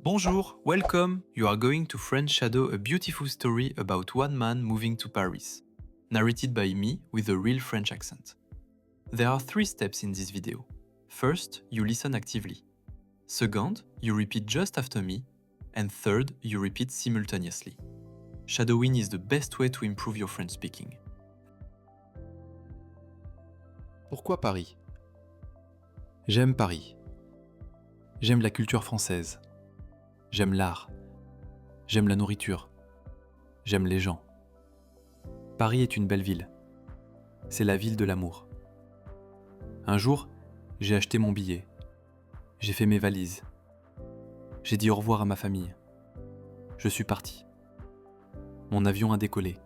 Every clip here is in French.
Bonjour, welcome. You are going to French Shadow, a beautiful story about one man moving to Paris, narrated by me with a real French accent. There are 3 steps in this video. First, you listen actively. Second, you repeat just after me. And third, you repeat simultaneously. Shadowing is the best way to improve your French speaking. Pourquoi Paris? J'aime Paris. J'aime la culture française. J'aime l'art. J'aime la nourriture. J'aime les gens. Paris est une belle ville. C'est la ville de l'amour. Un jour, j'ai acheté mon billet. J'ai fait mes valises. J'ai dit au revoir à ma famille. Je suis parti. Mon avion a décollé.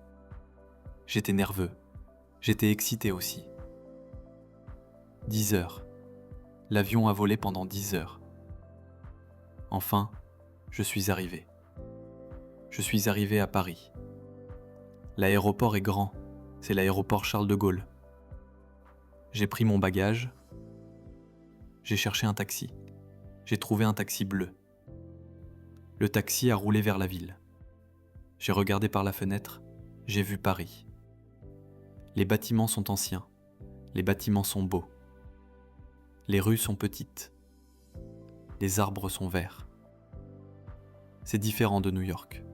J'étais nerveux. J'étais excité aussi. 10 heures. L'avion a volé pendant 10 heures. Enfin, je suis arrivé. Je suis arrivé à Paris. L'aéroport est grand. C'est l'aéroport Charles de Gaulle. J'ai pris mon bagage. J'ai cherché un taxi. J'ai trouvé un taxi bleu. Le taxi a roulé vers la ville. J'ai regardé par la fenêtre. J'ai vu Paris. Les bâtiments sont anciens. Les bâtiments sont beaux. Les rues sont petites. Les arbres sont verts. C'est différent de New York.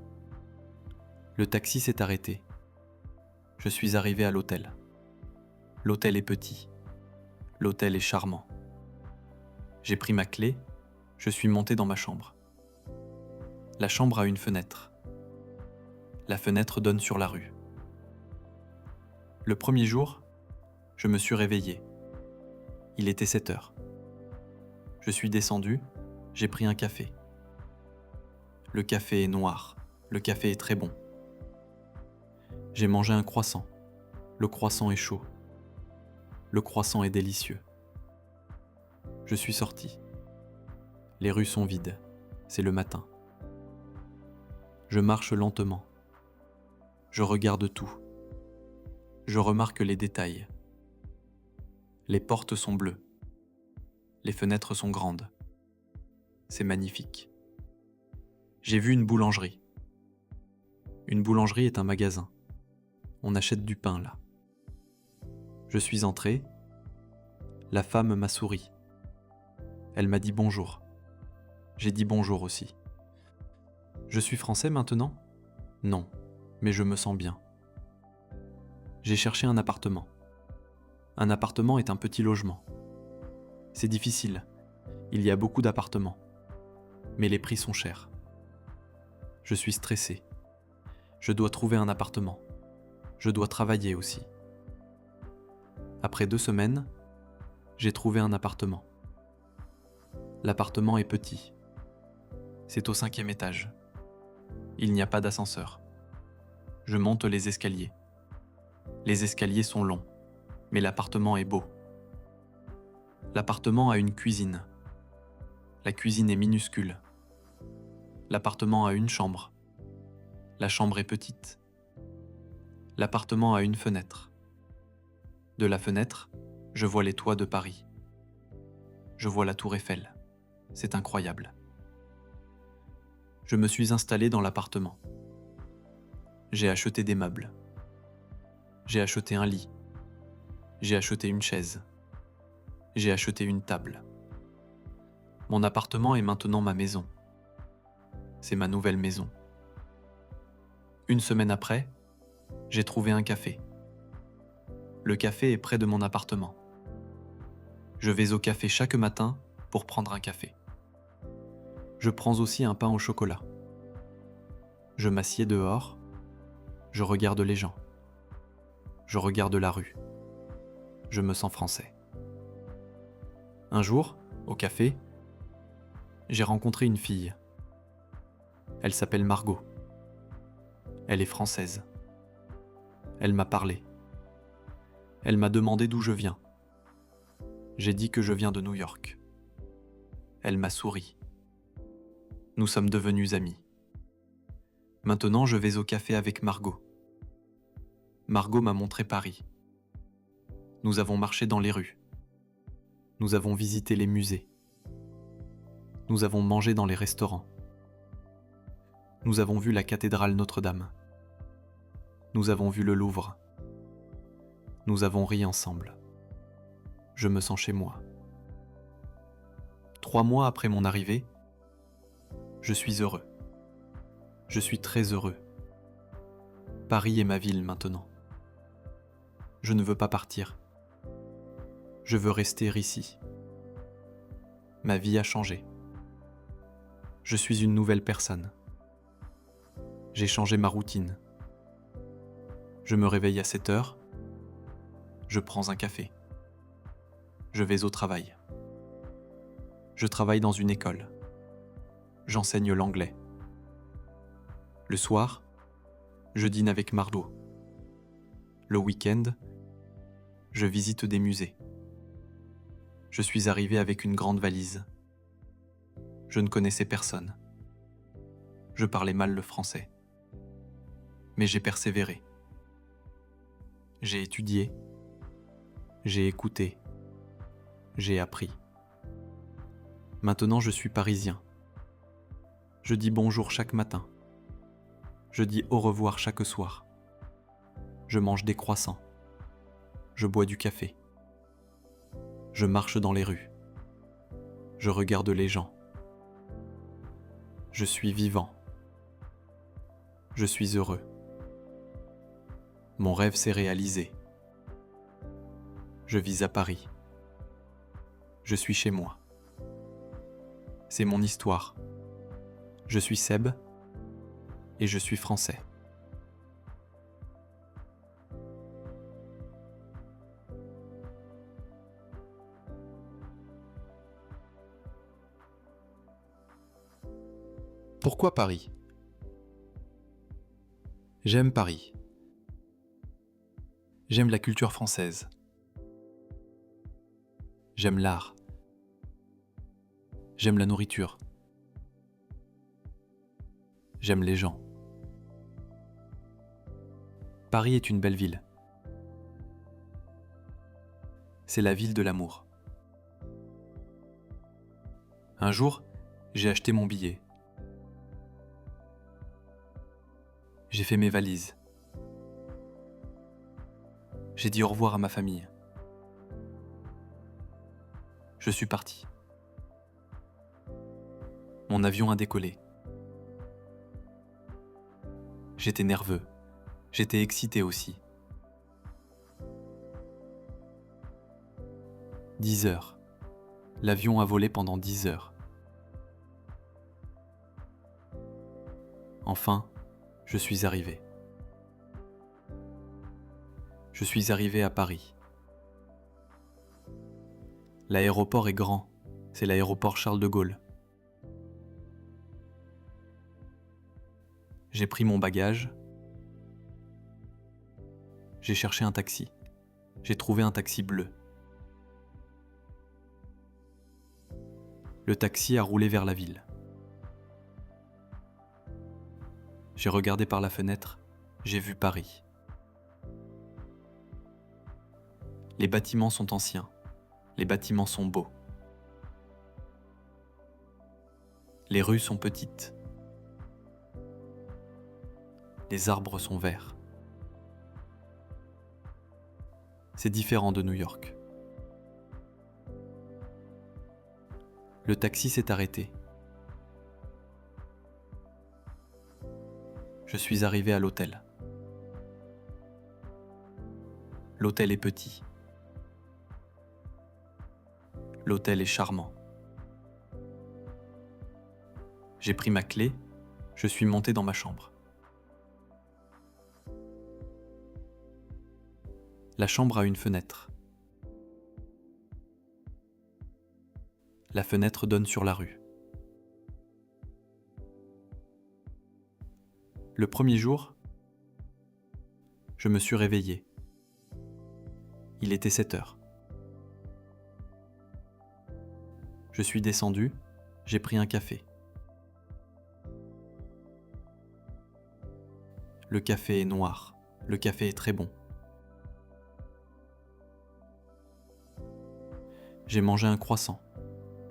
Le taxi s'est arrêté. Je suis arrivé à l'hôtel. L'hôtel est petit. L'hôtel est charmant. J'ai pris ma clé. Je suis monté dans ma chambre. La chambre a une fenêtre. La fenêtre donne sur la rue. Le premier jour, je me suis réveillé. Il était 7 heures. Je suis descendu, j'ai pris un café. Le café est noir, le café est très bon. J'ai mangé un croissant. Le croissant est chaud. Le croissant est délicieux. Je suis sorti. Les rues sont vides, c'est le matin. Je marche lentement. Je regarde tout. Je remarque les détails. Les portes sont bleues. Les fenêtres sont grandes. C'est magnifique. J'ai vu une boulangerie. Une boulangerie est un magasin. On achète du pain là. Je suis entré. La femme m'a souri. Elle m'a dit bonjour. J'ai dit bonjour aussi. Je suis français maintenant? Non, mais je me sens bien. J'ai cherché un appartement. Un appartement est un petit logement. C'est difficile. Il y a beaucoup d'appartements. Mais les prix sont chers. Je suis stressé. Je dois trouver un appartement. Je dois travailler aussi. Après 2 semaines, j'ai trouvé un appartement. L'appartement est petit. C'est au 5e étage. Il n'y a pas d'ascenseur. Je monte les escaliers. Les escaliers sont longs, mais l'appartement est beau. L'appartement a une cuisine. La cuisine est minuscule. L'appartement a une chambre. La chambre est petite. L'appartement a une fenêtre. De la fenêtre, je vois les toits de Paris. Je vois la tour Eiffel. C'est incroyable. Je me suis installé dans l'appartement. J'ai acheté des meubles. J'ai acheté un lit. J'ai acheté une chaise. J'ai acheté une table. Mon appartement est maintenant ma maison. C'est ma nouvelle maison. Une semaine après, j'ai trouvé un café. Le café est près de mon appartement. Je vais au café chaque matin pour prendre un café. Je prends aussi un pain au chocolat. Je m'assieds dehors. Je regarde les gens. Je regarde la rue. Je me sens français. Un jour, au café, j'ai rencontré une fille. Elle s'appelle Margot. Elle est française. Elle m'a parlé. Elle m'a demandé d'où je viens. J'ai dit que je viens de New York. Elle m'a souri. Nous sommes devenus amis. Maintenant, je vais au café avec Margot. Margot m'a montré Paris. Nous avons marché dans les rues. Nous avons visité les musées. Nous avons mangé dans les restaurants. Nous avons vu la cathédrale Notre-Dame. Nous avons vu le Louvre. Nous avons ri ensemble. Je me sens chez moi. 3 mois après mon arrivée, je suis heureux. Je suis très heureux. Paris est ma ville maintenant. Je ne veux pas partir. Je veux rester ici. Ma vie a changé. Je suis une nouvelle personne. J'ai changé ma routine. Je me réveille à 7 heures. Je prends un café. Je vais au travail. Je travaille dans une école. J'enseigne l'anglais. Le soir, je dîne avec Margot. Le week-end, je visite des musées. Je suis arrivé avec une grande valise. Je ne connaissais personne. Je parlais mal le français. Mais j'ai persévéré. J'ai étudié. J'ai écouté. J'ai appris. Maintenant, je suis parisien. Je dis bonjour chaque matin. Je dis au revoir chaque soir. Je mange des croissants. Je bois du café. Je marche dans les rues. Je regarde les gens. Je suis vivant. Je suis heureux. Mon rêve s'est réalisé. Je vis à Paris. Je suis chez moi. C'est mon histoire. Je suis Seb et je suis français. Pourquoi Paris ? J'aime Paris. J'aime la culture française. J'aime l'art. J'aime la nourriture. J'aime les gens. Paris est une belle ville. C'est la ville de l'amour. Un jour, j'ai acheté mon billet. J'ai fait mes valises. J'ai dit au revoir à ma famille. Je suis parti. Mon avion a décollé. J'étais nerveux. J'étais excité aussi. 10 heures. L'avion a volé pendant 10 heures. Enfin, je suis arrivé. Je suis arrivé à Paris. L'aéroport est grand. C'est l'aéroport Charles de Gaulle. J'ai pris mon bagage. J'ai cherché un taxi. J'ai trouvé un taxi bleu. Le taxi a roulé vers la ville. J'ai regardé par la fenêtre. J'ai vu Paris. Les bâtiments sont anciens. Les bâtiments sont beaux. Les rues sont petites. Les arbres sont verts. C'est différent de New York. Le taxi s'est arrêté. Je suis arrivé à l'hôtel. L'hôtel est petit. L'hôtel est charmant. J'ai pris ma clé, je suis monté dans ma chambre. La chambre a une fenêtre. La fenêtre donne sur la rue. Le premier jour, je me suis réveillé. Il était 7 heures. Je suis descendu, j'ai pris un café. Le café est noir, le café est très bon. J'ai mangé un croissant.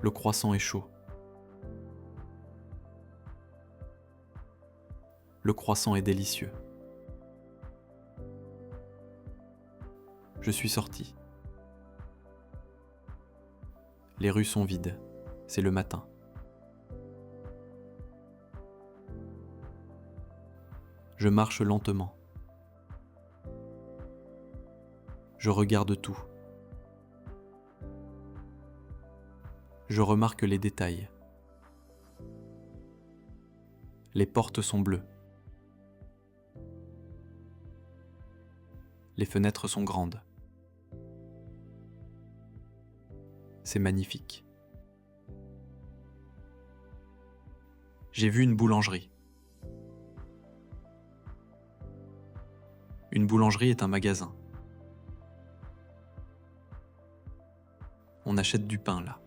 Le croissant est chaud. Le croissant est délicieux. Je suis sorti. Les rues sont vides. C'est le matin. Je marche lentement. Je regarde tout. Je remarque les détails. Les portes sont bleues. Les fenêtres sont grandes. C'est magnifique. J'ai vu une boulangerie. Une boulangerie est un magasin. On achète du pain là.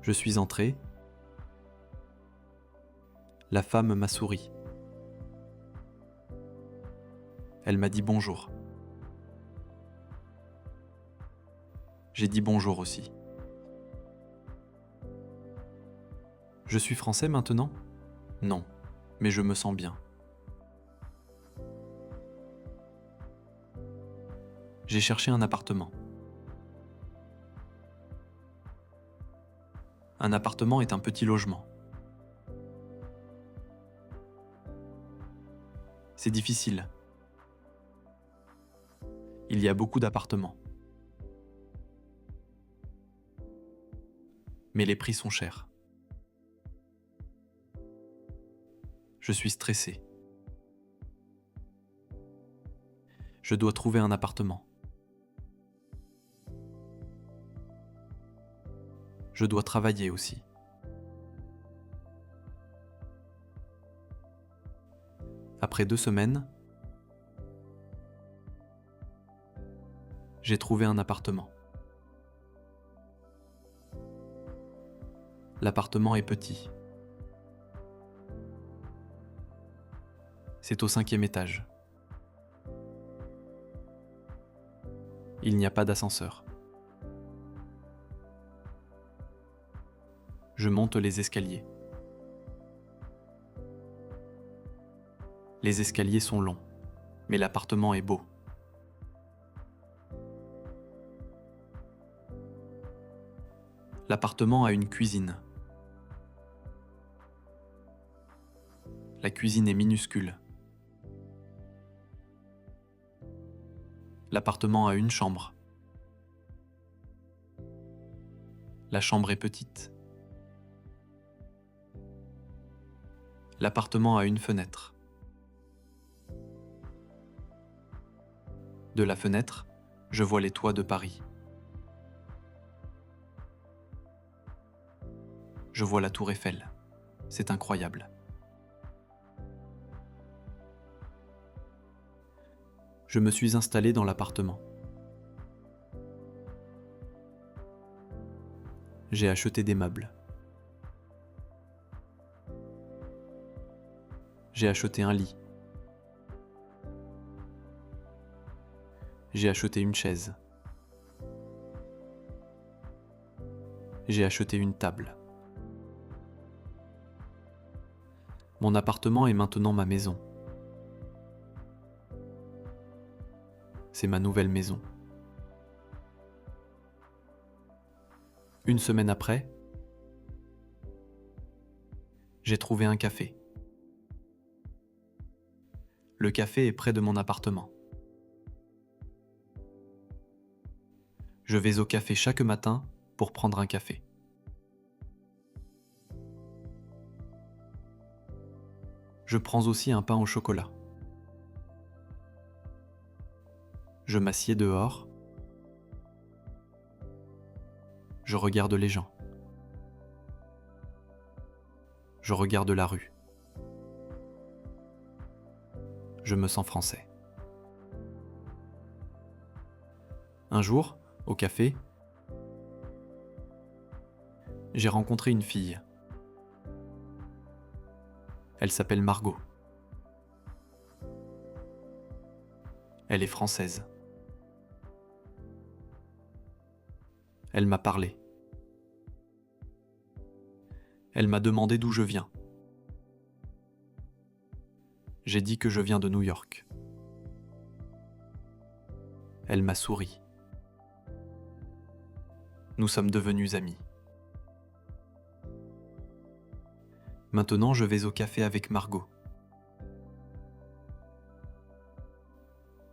Je suis entré. La femme m'a souri. Elle m'a dit bonjour. J'ai dit bonjour aussi. Je suis français maintenant ? Non, mais je me sens bien. J'ai cherché un appartement. Un appartement est un petit logement. C'est difficile. Il y a beaucoup d'appartements. Mais les prix sont chers. Je suis stressé. Je dois trouver un appartement. Je dois travailler aussi. Après 2 semaines, j'ai trouvé un appartement. L'appartement est petit. C'est au 5e étage. Il n'y a pas d'ascenseur. Je monte les escaliers. Les escaliers sont longs, mais l'appartement est beau. L'appartement a une cuisine. La cuisine est minuscule. L'appartement a une chambre. La chambre est petite. L'appartement a une fenêtre. De la fenêtre, je vois les toits de Paris. Je vois la tour Eiffel. C'est incroyable. Je me suis installé dans l'appartement. J'ai acheté des meubles. J'ai acheté un lit. J'ai acheté une chaise. J'ai acheté une table. Mon appartement est maintenant ma maison. C'est ma nouvelle maison. Une semaine après, j'ai trouvé un café. Le café est près de mon appartement. Je vais au café chaque matin pour prendre un café. Je prends aussi un pain au chocolat. Je m'assieds dehors. Je regarde les gens. Je regarde la rue. Je me sens français. Un jour, au café, j'ai rencontré une fille. Elle s'appelle Margot. Elle est française. Elle m'a parlé. Elle m'a demandé d'où je viens. J'ai dit que je viens de New York. Elle m'a souri. Nous sommes devenus amis. Maintenant, je vais au café avec Margot.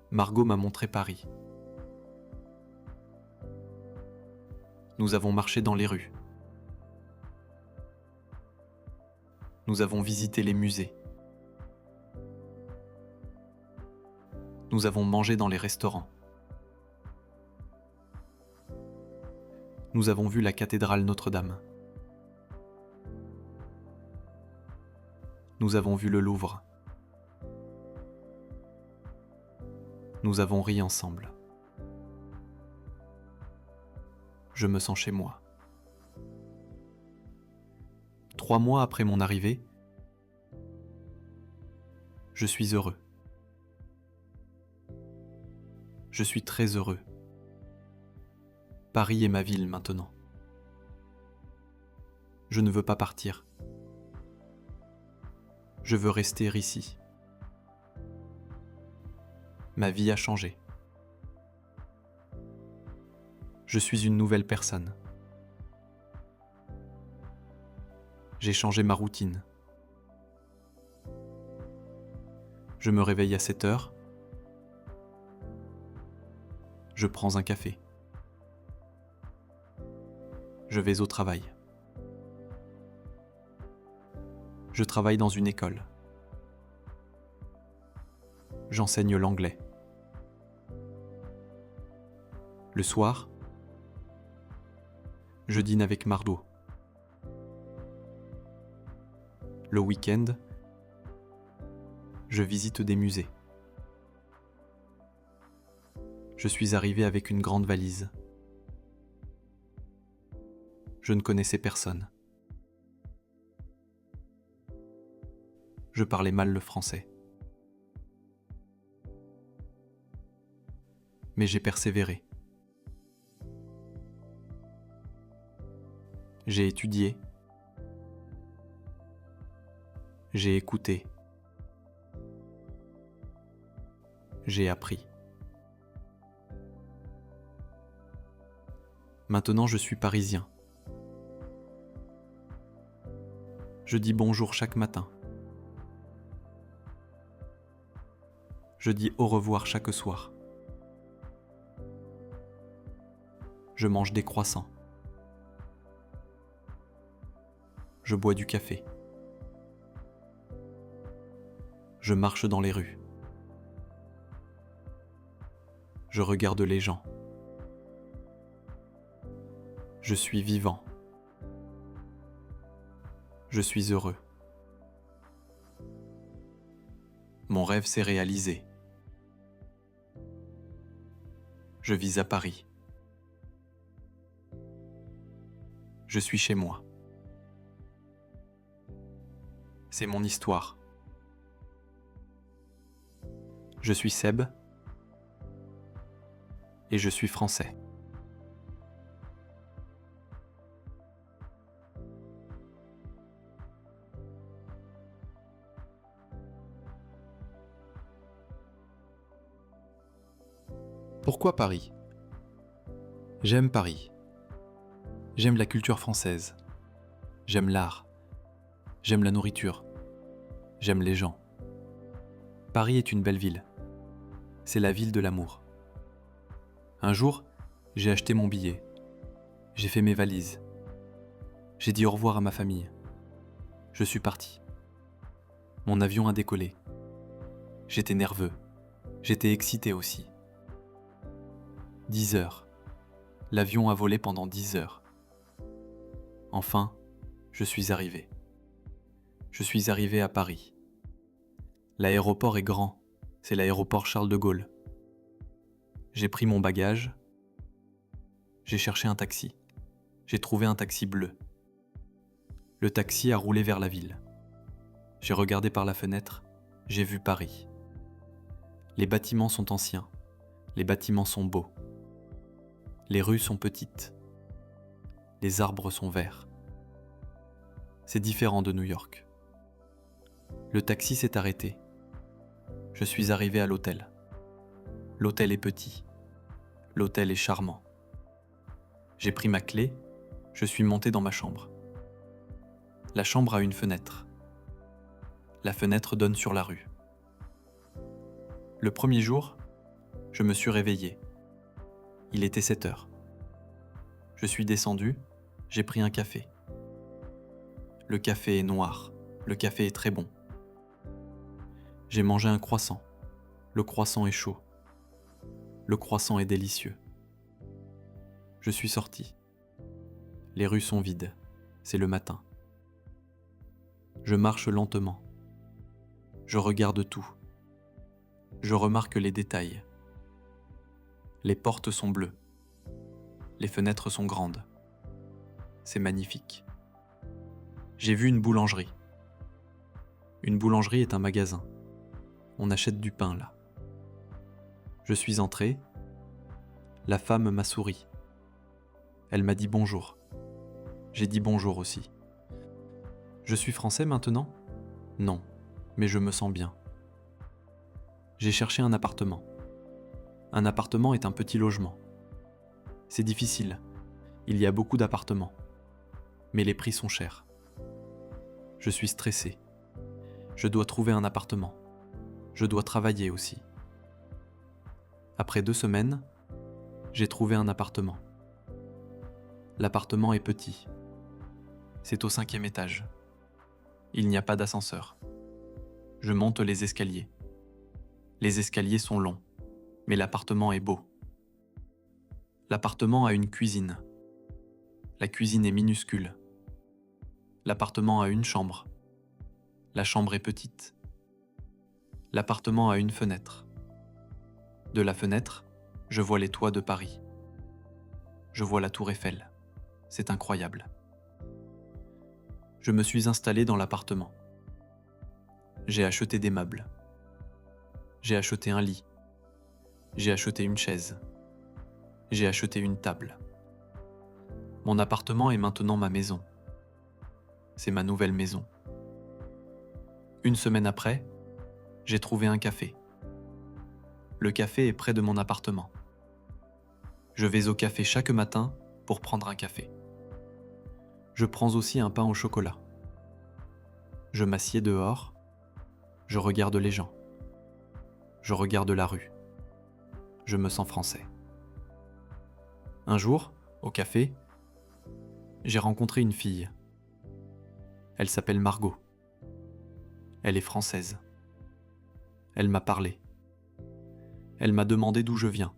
Margot m'a montré Paris. Nous avons marché dans les rues. Nous avons visité les musées. Nous avons mangé dans les restaurants. Nous avons vu la cathédrale Notre-Dame. Nous avons vu le Louvre. Nous avons ri ensemble. Je me sens chez moi. 3 mois après mon arrivée, je suis heureux. Je suis très heureux. Paris est ma ville maintenant. Je ne veux pas partir. Je veux rester ici. Ma vie a changé. Je suis une nouvelle personne. J'ai changé ma routine. Je me réveille à 7 heures. Je prends un café. Je vais au travail. Je travaille dans une école. J'enseigne l'anglais. Le soir, je dîne avec Margot. Le week-end, je visite des musées. Je suis arrivé avec une grande valise. Je ne connaissais personne. Je parlais mal le français. Mais j'ai persévéré. J'ai étudié. J'ai écouté. J'ai appris. Maintenant, je suis parisien. Je dis bonjour chaque matin. Je dis au revoir chaque soir. Je mange des croissants. Je bois du café. Je marche dans les rues. Je regarde les gens. Je suis vivant. Je suis heureux. Mon rêve s'est réalisé. Je vis à Paris. Je suis chez moi. C'est mon histoire. Je suis Seb et je suis français. Pourquoi Paris ? J'aime Paris. J'aime la culture française. J'aime l'art. J'aime la nourriture. J'aime les gens. Paris est une belle ville. C'est la ville de l'amour. Un jour, j'ai acheté mon billet. J'ai fait mes valises. J'ai dit au revoir à ma famille. Je suis parti. Mon avion a décollé. J'étais nerveux. J'étais excité aussi. 10 heures. L'avion a volé pendant 10 heures. Enfin, je suis arrivé. Je suis arrivé à Paris. L'aéroport est grand. C'est l'aéroport Charles de Gaulle. J'ai pris mon bagage. J'ai cherché un taxi. J'ai trouvé un taxi bleu. Le taxi a roulé vers la ville. J'ai regardé par la fenêtre. J'ai vu Paris. Les bâtiments sont anciens. Les bâtiments sont beaux. Les rues sont petites. Les arbres sont verts. C'est différent de New York. Le taxi s'est arrêté. Je suis arrivé à l'hôtel. L'hôtel est petit. L'hôtel est charmant. J'ai pris ma clé, je suis monté dans ma chambre. La chambre a une fenêtre. La fenêtre donne sur la rue. Le premier jour, je me suis réveillé. Il était 7 heures. Je suis descendu, j'ai pris un café. Le café est noir, le café est très bon. J'ai mangé un croissant. Le croissant est chaud. Le croissant est délicieux. Je suis sorti. Les rues sont vides. C'est le matin. Je marche lentement. Je regarde tout. Je remarque les détails. Les portes sont bleues. Les fenêtres sont grandes. C'est magnifique. J'ai vu une boulangerie. Une boulangerie est un magasin. On achète du pain là. Je suis entré. La femme m'a souri. Elle m'a dit bonjour. J'ai dit bonjour aussi. Je suis français maintenant ? Non, mais je me sens bien. J'ai cherché un appartement. Un appartement est un petit logement. C'est difficile. Il y a beaucoup d'appartements. Mais les prix sont chers. Je suis stressé. Je dois trouver un appartement. Je dois travailler aussi. Après 2 semaines, j'ai trouvé un appartement. L'appartement est petit. C'est au 5e étage. Il n'y a pas d'ascenseur. Je monte les escaliers. Les escaliers sont longs, mais l'appartement est beau. L'appartement a une cuisine. La cuisine est minuscule. L'appartement a une chambre. La chambre est petite. L'appartement a une fenêtre. De la fenêtre, je vois les toits de Paris. Je vois la tour Eiffel. C'est incroyable. Je me suis installé dans l'appartement. J'ai acheté des meubles. J'ai acheté un lit. J'ai acheté une chaise. J'ai acheté une table. Mon appartement est maintenant ma maison. C'est ma nouvelle maison. 1 semaine après, j'ai trouvé un café. Le café est près de mon appartement. Je vais au café chaque matin pour prendre un café. Je prends aussi un pain au chocolat. Je m'assieds dehors. Je regarde les gens. Je regarde la rue. Je me sens français. Un jour, au café, j'ai rencontré une fille. Elle s'appelle Margot. Elle est française. Elle m'a parlé. Elle m'a demandé d'où je viens.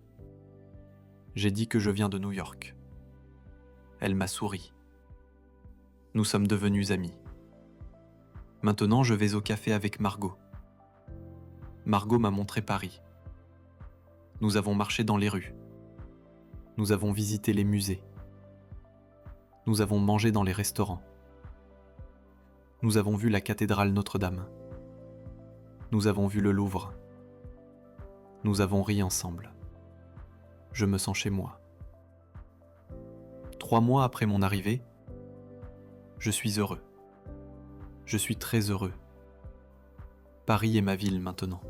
J'ai dit que je viens de New York. Elle m'a souri. Nous sommes devenus amis. Maintenant, je vais au café avec Margot. Margot m'a montré Paris. Nous avons marché dans les rues. Nous avons visité les musées. Nous avons mangé dans les restaurants. Nous avons vu la cathédrale Notre-Dame. Nous avons vu le Louvre. Nous avons ri ensemble. Je me sens chez moi. 3 mois après mon arrivée, je suis heureux. Je suis très heureux. Paris est ma ville maintenant.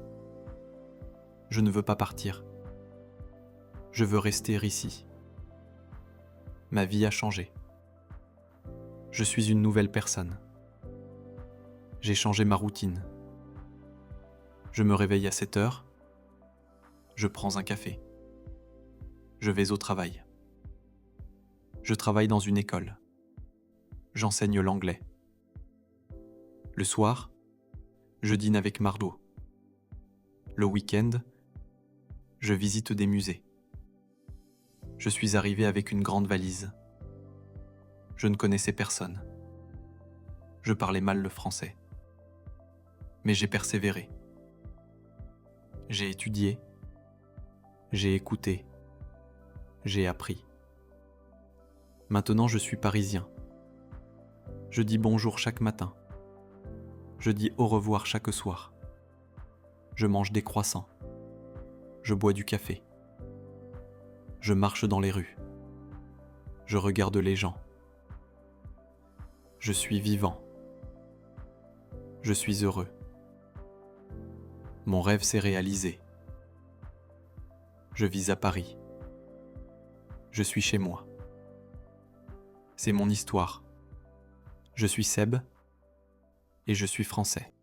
Je ne veux pas partir. Je veux rester ici. Ma vie a changé. Je suis une nouvelle personne. J'ai changé ma routine. Je me réveille à 7 heures. Je prends un café. Je vais au travail. Je travaille dans une école. J'enseigne l'anglais. Le soir, je dîne avec Margot. Le week-end, je visite des musées. Je suis arrivé avec une grande valise. Je ne connaissais personne. Je parlais mal le français. Mais j'ai persévéré. J'ai étudié. J'ai écouté. J'ai appris. Maintenant, je suis parisien. Je dis bonjour chaque matin. Je dis au revoir chaque soir. Je mange des croissants. Je bois du café. Je marche dans les rues. Je regarde les gens. Je suis vivant. Je suis heureux. Mon rêve s'est réalisé. Je vis à Paris. Je suis chez moi. C'est mon histoire. Je suis Seb et je suis français.